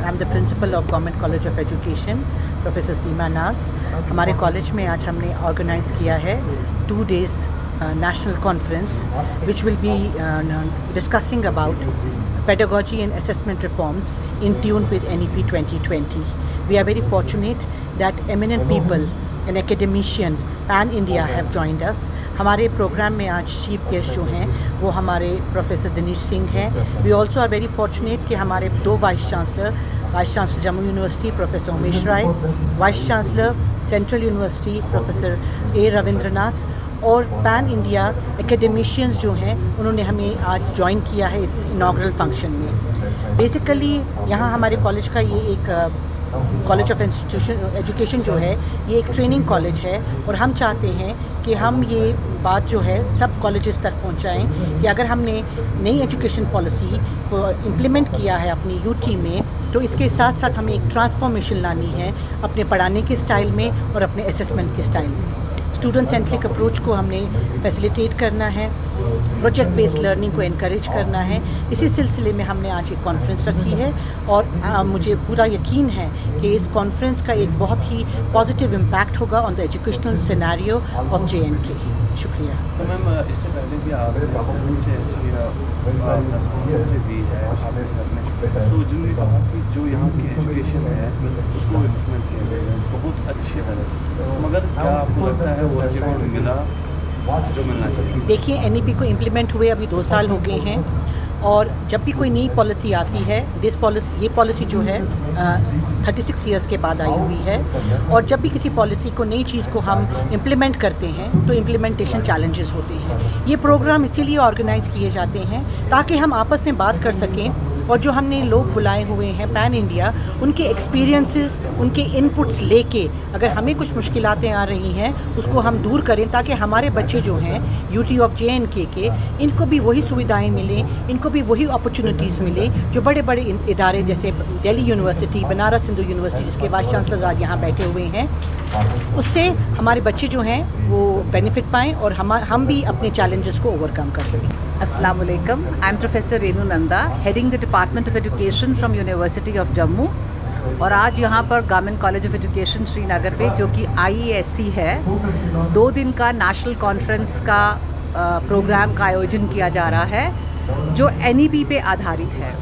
I am the principal of government college of education, professor Seema Naaz. हमारे college में आज हमने ऑर्गेनाइज़ किया है 2 days national conference which will be discussing about pedagogy and assessment reforms in tune with NEP 2020. We are very fortunate that eminent people and academician pan India have joined us. हमारे programme में आज chief guest जो हैं वो हमारे professor Dinesh Singh हैं. We also are very fortunate कि हमारे 2 vice chancellor Jammu university professor Umesh Rai, vice chancellor central university professor A Ravindranath और पैन इंडिया एकेडमिशियंस जो हैं उन्होंने हमें आज ज्वाइन किया है इस इनॉग्रल फंक्शन में. बेसिकली यहाँ हमारे कॉलेज का ये एक कॉलेज ऑफ एजुकेशन जो है ये एक ट्रेनिंग कॉलेज है और हम चाहते हैं कि हम ये बात जो है सब कॉलेजेस तक पहुंचाएं कि अगर हमने नई एजुकेशन पॉलिसी को इम्प्लीमेंट किया है अपनी यूटी में तो इसके साथ साथ हमें एक ट्रांसफॉर्मेशन लानी है अपने पढ़ाने के स्टाइल में और अपने असेसमेंट के स्टाइल में. स्टूडेंट सेंट्रिक अप्रोच को हमने फैसिलिटेट करना है, प्रोजेक्ट बेस्ड लर्निंग को इनकरेज करना है. इसी सिलसिले में हमने आज एक कॉन्फ्रेंस रखी है और मुझे पूरा यकीन है कि इस कॉन्फ्रेंस का एक बहुत ही पॉजिटिव इम्पैक्ट होगा on the educational scenario of JNK. शुक्रिया. तो मैम इससे पहले भी आपने से ऐसी से दी है आपके सर ने, तो जिन्होंने कहा कि जो यहाँ की एजुकेशन है उसको इम्प्लीमेंट किया गया है बहुत अच्छी तरह से, मगर क्या आपको लगता है वो अचीवमेंट मिला जो मिलना चाहिए? देखिए NEP को इम्प्लीमेंट हुए अभी 2 साल हो गए हैं और जब भी कोई नई पॉलिसी आती है ये पॉलिसी जो है 36 ईयर्स के बाद आई हुई है और जब भी किसी पॉलिसी को नई चीज़ को हम इम्प्लीमेंट करते हैं तो इम्प्लीमेंटेशन चैलेंजेस होते हैं. ये प्रोग्राम इसीलिए ऑर्गेनाइज़ किए जाते हैं ताकि हम आपस में बात कर सकें और जो हमने लोग बुलाए हुए हैं पैन इंडिया उनके एक्सपीरियंसेस उनके इनपुट्स लेके अगर हमें कुछ मुश्किलातें आ रही हैं उसको हम दूर करें ताकि हमारे बच्चे जो हैं यूटी ऑफ JNK के इनको भी वही सुविधाएं मिलें, इनको भी वही अपॉर्चुनिटीज़ मिले जो बड़े बड़े इदारे जैसे दिल्ली यूनिवर्सिटी, बनारस हिंदू यूनिवर्सिटी जिसके वाइस चांसलर आज यहाँ बैठे हुए हैं, उससे हमारे बच्चे जो हैं वो बेनिफिट पाएँ और हम भी अपने चैलेंजेस को ओवरकम कर सकें. अस्सलाम वालेकुम. I am professor Renu Nanda, heading the department of education from university of Jammu. और आज यहाँ पर government college of education Srinagar में जो कि IESC है 2 दिन का नेशनल कॉन्फ्रेंस का प्रोग्राम का आयोजन किया जा रहा है जो NEP पे आधारित है.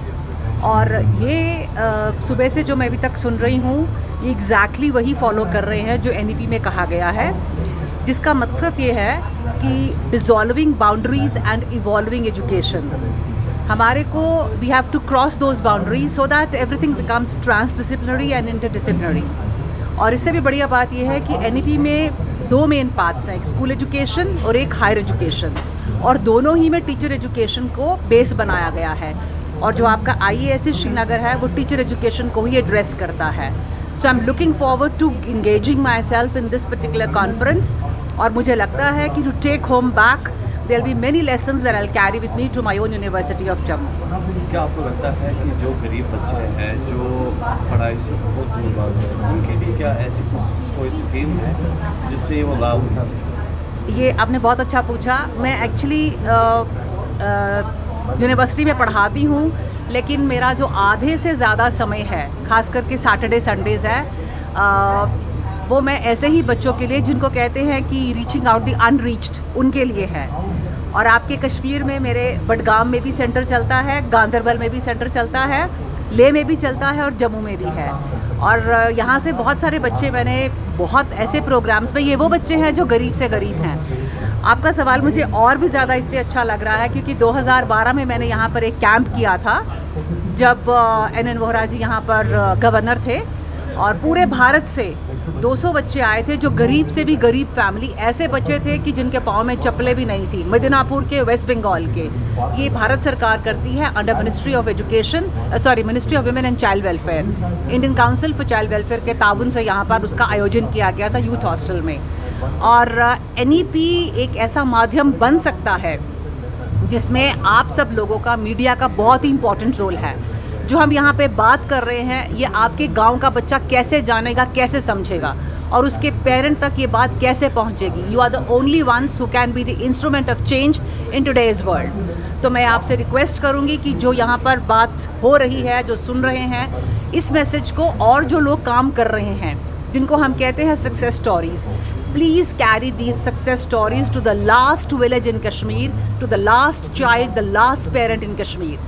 और ये सुबह से जो मैं अभी तक सुन रही हूँ ये एग्जैक्टली वही फॉलो कर रहे हैं जो NEP में कहा गया है, जिसका मकसद ये है कि dissolving boundaries and evolving education. हमारे को we have to cross those boundaries so that everything becomes transdisciplinary and interdisciplinary. और इससे भी बढ़िया बात यह है कि NEP में 2 मेन पार्ट्स हैं, एक स्कूल एजुकेशन और एक हायर एजुकेशन, और दोनों ही में टीचर एजुकेशन को बेस बनाया गया है. और जो आपका IESC श्रीनगर है वो टीचर एजुकेशन को ही एड्रेस करता है. So I am looking forward to engaging myself in this particular conference. और मुझे लगता है कि to take home back there will be many lessons that I will carry with me to my own university of Jammu. क्या आपको लगता है कि जो गरीब बच्चे हैं जो पढ़ाई से बहुत दूर भाग रहे हैं उनके लिए क्या ऐसी कोई स्कीम है जिससे वो लाभ उठा सकें? ये आपने बहुत अच्छा पूछा. मैं एक्चुअली यूनिवर्सिटी में पढ़ाती हूँ, लेकिन मेरा जो आधे से ज़्यादा समय है ख़ास करके सैटरडे संडेज़ है वो मैं ऐसे ही बच्चों के लिए जिनको कहते हैं कि रीचिंग आउट द अनरीच्ड उनके लिए है. और आपके कश्मीर में मेरे बडगाम में भी सेंटर चलता है, गांदरबल में भी सेंटर चलता है, लेह में भी चलता है और जम्मू में भी है. और यहाँ से बहुत सारे बच्चे मैंने बहुत ऐसे प्रोग्राम्स में, ये वो बच्चे हैं जो गरीब से गरीब हैं. आपका सवाल मुझे और भी ज़्यादा इससे अच्छा लग रहा है क्योंकि 2012 में मैंने यहाँ पर एक कैंप किया था जब NN वोहरा जी यहाँ पर गवर्नर थे और पूरे भारत से 200 बच्चे आए थे जो गरीब से भी गरीब फैमिली, ऐसे बच्चे थे कि जिनके पाँव में चप्पलें भी नहीं थी, मिदनापुर के, वेस्ट बंगाल के. ये भारत सरकार करती है under ministry of education, ministry of women and child welfare. Indian council for child welfare के ताउन से यहाँ पर उसका आयोजन किया गया था यूथ हॉस्टल में. और NEP एक ऐसा माध्यम बन सकता है जिसमें आप सब लोगों का, मीडिया का बहुत ही इम्पोर्टेंट रोल है. जो हम यहाँ पे बात कर रहे हैं ये आपके गांव का बच्चा कैसे जानेगा, कैसे समझेगा. और उसके पेरेंट तक ये बात कैसे पहुंचेगी. You are the only ones who can be the instrument of change in today's world. तो मैं आपसे रिक्वेस्ट करूंगी कि जो यहाँ पर बात हो रही है, जो सुन रहे हैं, इस मैसेज को और जो लोग काम कर रहे हैं, जिनको हम कहते हैं success stories, please carry these success stories to the last village in Kashmir, to the last child, the last parent in Kashmir,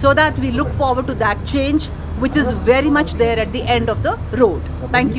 so that we look forward to that change which is very much there at the end of the road. Thank you.